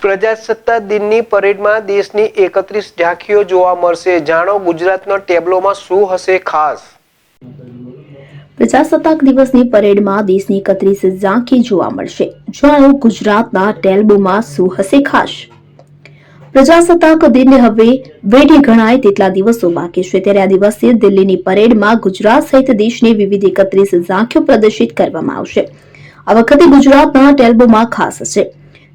પ્રજાસત્તાક દિનની પરેડમાં દેશની 31 ઝાંખીઓ જોવા મળશે. જાણો ગુજરાતનો ટેબ્લોમાં શું હશે ખાસ. પ્રજાસત્તાક દિવસની પરેડમાં દેશની 31 ઝાંખી જોવા મળશે. જાણો ગુજરાતના ટેબ્લોમાં શું હશે ખાસ. પ્રજાસત્તાક દિનને હવે વેઢે ગણાય તેટલા દિવસો બાકી છે, ત્યારે આ દિવસે દિલ્હીની પરેડમાં ગુજરાત સહિત દેશની વિવિધ 31 ઝાંખીઓ પ્રદર્શિત કરવામાં આવશે. આ વખતે ગુજરાતના ટેબ્લોમાં ખાસ છે.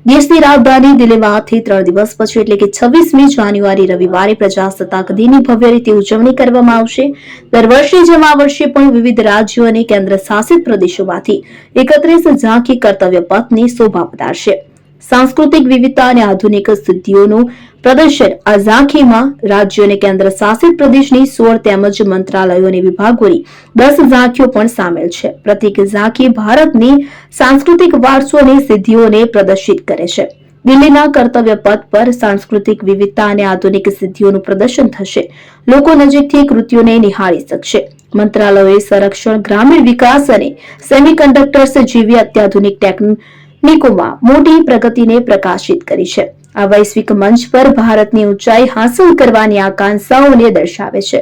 દેશની રાજધાની દિલ્હીમાંથી 3 દિવસ પછી એટલે કે 26મી જાન્યુઆરી રવિવારે પ્રજાસત્તાક દિનની ભવ્ય રીતે ઉજવણી કરવામાં આવશે. દર વર્ષે જેમ આ વર્ષે પણ વિવિધ રાજ્યો અને કેન્દ્ર શાસિત પ્રદેશોમાંથી 31 ઝાંખી કર્તવ્ય પથની શોભા વધારશે. સાંસ્કૃતિક વિવિધતા અને આધુનિક સિદ્ધિઓનું પ્રદર્શન આ ઝાંખીમાં રાજ્યો અને કેન્દ્ર શાસિત પ્રદેશની 16 તેમજ મંત્રાલયો અને વિભાગોની 10 ઝાંખીઓ પણ સામેલ છે. પ્રત્યેક ઝાંખી ભારતની સાંસ્કૃતિક વારસો અને સિદ્ધિઓને પ્રદર્શિત કરે છે. દિલ્હીના કર્તવ્ય પથ પર સાંસ્કૃતિક વિવિધતા અને આધુનિક સિદ્ધિઓનું પ્રદર્શન થશે. લોકો નજીકથી કૃતિઓને નિહાળી શકશે. મંત્રાલયોએ સંરક્ષણ, ગ્રામીણ વિકાસ અને સેમિકન્ડક્ટર્સ જેવી અત્યાધુનિક ટેકનિકોમાં મોટી પ્રગતિને પ્રકાશિત કરી છે. આ વૈશ્વિક મંચ પર ભારતની ઊંચાઈ હાંસલ કરવાની આકાંક્ષાઓને દર્શાવે છે.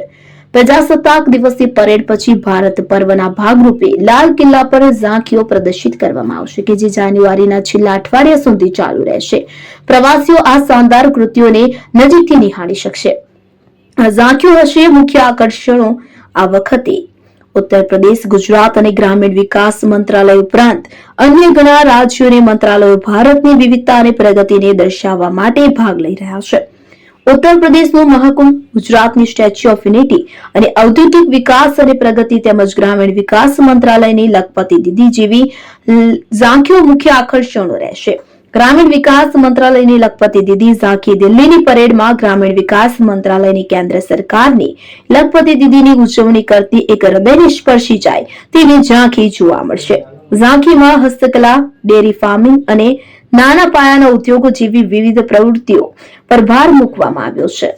પ્રજાસત્તાક દિવસની પરેડ પછી ભારત પર્વના ભાગરૂપે લાલ કિલ્લા પર ઝાંખીઓ પ્રદર્શિત કરવામાં આવશે કે જે જાન્યુઆરીના છેલ્લા અઠવાડિયા સુધી ચાલુ રહેશે. પ્રવાસીઓ આ શાનદાર કૃતિઓને નજીકથી નિહાળી શકશે. આ ઝાંખીઓ હશે મુખ્ય આકર્ષણો. આ વખતે ઉત્તર પ્રદેશ, ગુજરાત અને ગ્રામીણ વિકાસ મંત્રાલય ઉપરાંત અન્ય ઘણા રાજ્યો અને મંત્રાલયો ભારતની વિવિધતા અને પ્રગતિને દર્શાવવા માટે ભાગ લઈ રહ્યા છે. ઉત્તર પ્રદેશનું મહાકુંભ, ગુજરાતની સ્ટેચ્યુ ઓફ યુનિટી અને ઔદ્યોગિક વિકાસ અને પ્રગતિ તેમજ ગ્રામીણ વિકાસ મંત્રાલયની લખપતિ દીદી જેવી ઝાંખીઓ મુખ્ય આકર્ષણો રહેશે. ગ્રામીણ વિકાસ મંત્રાલયની લખપતિ દીદી ઝાંખી દિલ્હીની પરેડમાં ગ્રામીણ વિકાસ મંત્રાલયની કેન્દ્ર સરકારની લખપતિ દીદીની ઉજવણી કરતી એક હૃદયને સ્પર્શી જાય તેવી ઝાંખી જોવા મળશે. ઝાંખીમાં હસ્તકલા, ડેરી ફાર્મિંગ અને નાના પાયાના ઉદ્યોગો જેવી વિવિધ પ્રવૃત્તિઓ પર ભાર મૂકવામાં આવ્યો છે.